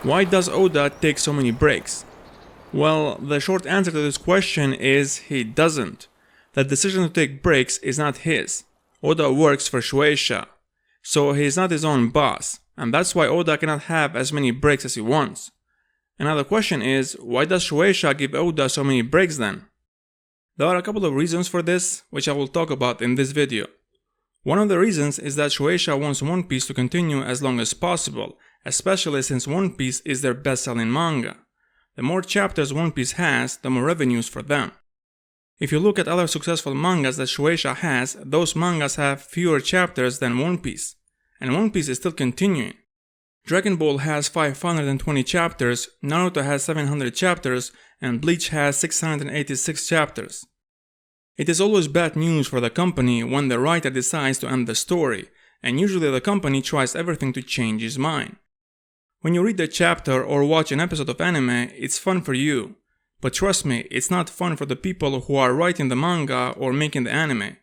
Why does Oda take so many breaks? Well, the short answer to this question is he doesn't. The decision to take breaks is not his. Oda works for Shueisha, so he is not his own boss, and that's why Oda cannot have as many breaks as he wants. Another question is, why does Shueisha give Oda so many breaks then? There are a couple of reasons for this, which I will talk about in this video. One of the reasons is that Shueisha wants One Piece to continue as long as possible, especially since One Piece is their best-selling manga. The more chapters One Piece has, the more revenues for them. If you look at other successful mangas that Shueisha has, those mangas have fewer chapters than One Piece, and One Piece is still continuing. Dragon Ball has 520 chapters, Naruto has 700 chapters, and Bleach has 686 chapters. It is always bad news for the company when the writer decides to end the story, and usually the company tries everything to change his mind. When you read a chapter or watch an episode of anime, it's fun for you. But trust me, it's not fun for the people who are writing the manga or making the anime.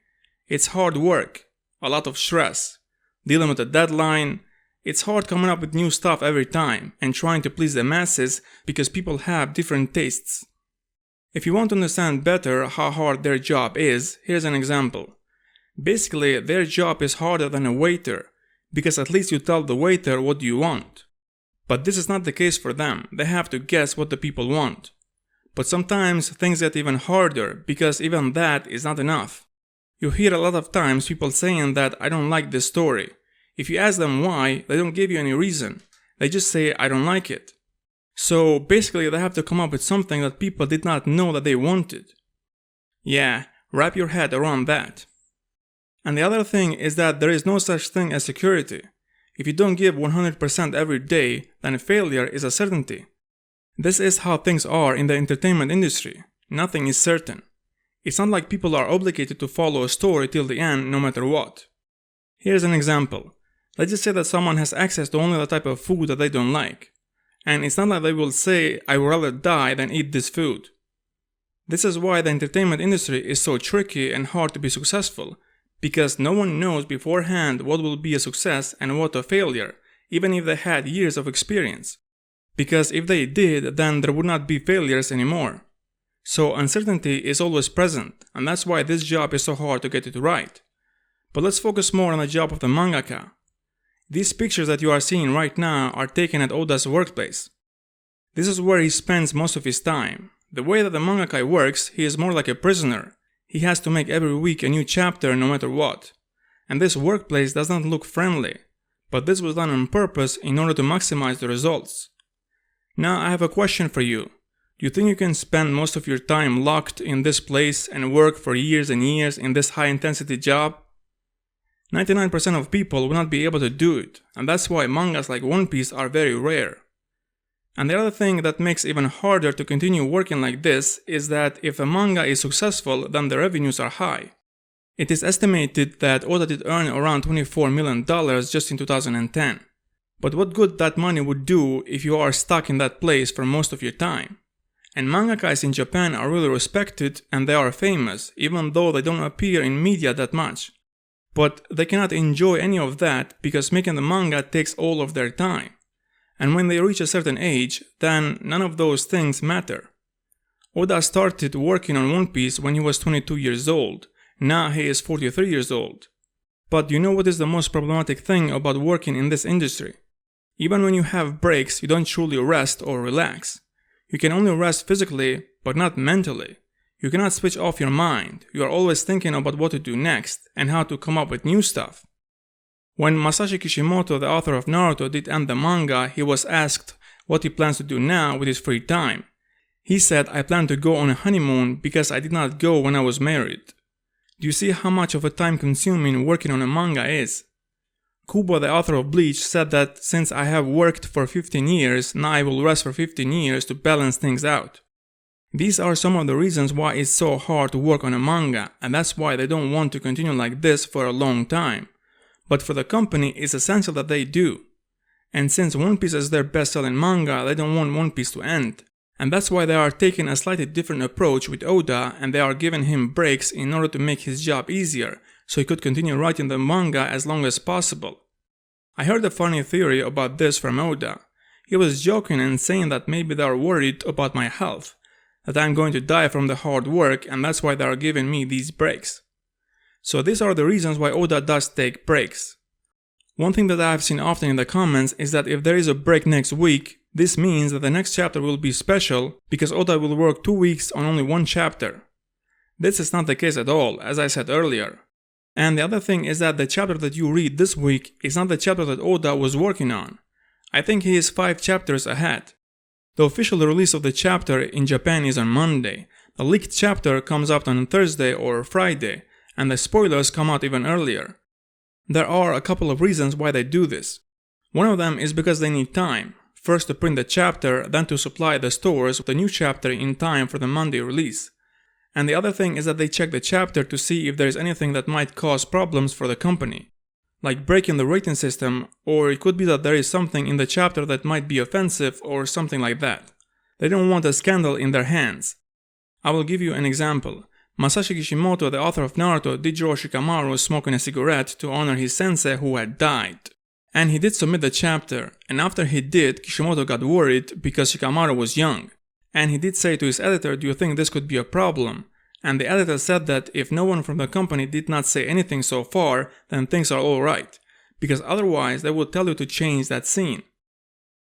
It's hard work, a lot of stress, dealing with a deadline. It's hard coming up with new stuff every time and trying to please the masses because people have different tastes. If you want to understand better how hard their job is, here's an example. Basically, their job is harder than a waiter, because at least you tell the waiter what you want. But this is not the case for them, they have to guess what the people want. But sometimes things get even harder, because even that is not enough. You hear a lot of times people saying that I don't like this story. If you ask them why, they don't give you any reason. They just say I don't like it. So basically they have to come up with something that people did not know that they wanted. Yeah, wrap your head around that. And the other thing is that there is no such thing as security. If you don't give 100% every day, then failure is a certainty. This is how things are in the entertainment industry. Nothing is certain. It's not like people are obligated to follow a story till the end no matter what. Here's an example. Let's just say that someone has access to only the type of food that they don't like. And it's not like they will say, I would rather die than eat this food. This is why the entertainment industry is so tricky and hard to be successful, because no one knows beforehand what will be a success and what a failure, even if they had years of experience. Because if they did, then there would not be failures anymore. So uncertainty is always present, and that's why this job is so hard to get it right. But let's focus more on the job of the mangaka. These pictures that you are seeing right now are taken at Oda's workplace. This is where he spends most of his time. The way that the mangaka works, he is more like a prisoner. He has to make every week a new chapter no matter what. And this workplace does not look friendly, but this was done on purpose in order to maximize the results. Now I have a question for you. Do you think you can spend most of your time locked in this place and work for years and years in this high intensity job? 99% of people will not be able to do it, and that's why mangas like One Piece are very rare. And the other thing that makes it even harder to continue working like this is that if a manga is successful, then the revenues are high. It is estimated that Oda did earn around $24 million just in 2010. But what good that money would do if you are stuck in that place for most of your time? And mangakas in Japan are really respected and they are famous, even though they don't appear in media that much. But they cannot enjoy any of that because making the manga takes all of their time. And when they reach a certain age, then none of those things matter. Oda started working on One Piece when he was 22 years old. Now he is 43 years old. But you know what is the most problematic thing about working in this industry? Even when you have breaks, you don't truly rest or relax. You can only rest physically, but not mentally. You cannot switch off your mind. You are always thinking about what to do next and how to come up with new stuff. When Masashi Kishimoto, the author of Naruto, did end the manga, he was asked what he plans to do now with his free time. He said, I plan to go on a honeymoon because I did not go when I was married. Do you see how much of a time-consuming working on a manga is? Kubo, the author of Bleach, said that since I have worked for 15 years, now I will rest for 15 years to balance things out. These are some of the reasons why it's so hard to work on a manga, and that's why they don't want to continue like this for a long time. But for the company, it's essential that they do. And since One Piece is their best-selling manga, they don't want One Piece to end. And that's why they are taking a slightly different approach with Oda, and they are giving him breaks in order to make his job easier, so he could continue writing the manga as long as possible. I heard a funny theory about this from Oda. He was joking and saying that maybe they are worried about my health, that I'm going to die from the hard work and that's why they are giving me these breaks. So these are the reasons why Oda does take breaks. One thing that I have seen often in the comments is that if there is a break next week, this means that the next chapter will be special because Oda will work 2 weeks on only one chapter. This is not the case at all, as I said earlier. And the other thing is that the chapter that you read this week is not the chapter that Oda was working on. I think he is 5 chapters ahead. The official release of the chapter in Japan is on Monday. The leaked chapter comes out on Thursday or Friday, and the spoilers come out even earlier. There are a couple of reasons why they do this. One of them is because they need time. First to print the chapter, then to supply the stores with the new chapter in time for the Monday release. And the other thing is that they check the chapter to see if there is anything that might cause problems for the company. Like breaking the rating system, or it could be that there is something in the chapter that might be offensive or something like that. They don't want a scandal in their hands. I will give you an example. Masashi Kishimoto, the author of Naruto, did draw Shikamaru smoking a cigarette to honor his sensei who had died. And he did submit the chapter, and after he did, Kishimoto got worried because Shikamaru was young. And he did say to his editor, "Do you think this could be a problem?" And the editor said that if no one from the company did not say anything so far, then things are alright, because otherwise they would tell you to change that scene.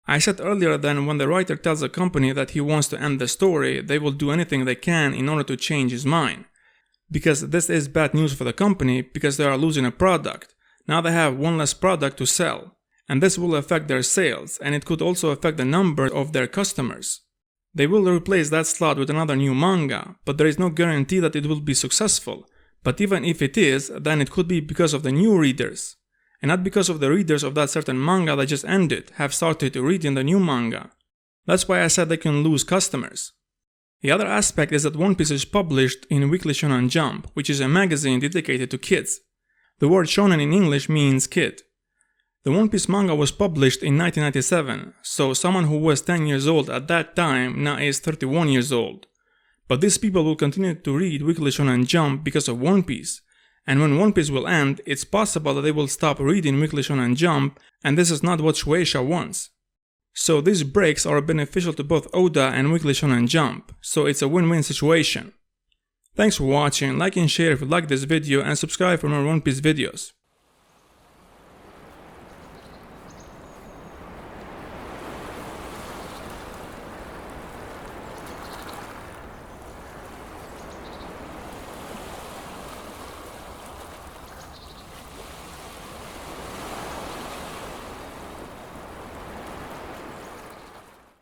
I said earlier that when the writer tells a company that he wants to end the story, they will do anything they can in order to change his mind. Because this is bad news for the company, because they are losing a product. Now they have one less product to sell, and this will affect their sales, and it could also affect the number of their customers. They will replace that slot with another new manga, but there is no guarantee that it will be successful. But even if it is, then it could be because of the new readers, and not because of the readers of that certain manga that just ended have started reading the new manga. That's why I said they can lose customers. The other aspect is that One Piece is published in Weekly Shonen Jump, which is a magazine dedicated to kids. The word shonen in English means kid. The One Piece manga was published in 1997, so someone who was 10 years old at that time now is 31 years old. But these people will continue to read Weekly Shonen Jump because of One Piece, and when One Piece will end, it's possible that they will stop reading Weekly Shonen Jump, and this is not what Shueisha wants. So these breaks are beneficial to both Oda and Weekly Shonen Jump, so it's a win-win situation. Thanks for watching, like and share if you like this video, and subscribe for more One Piece videos.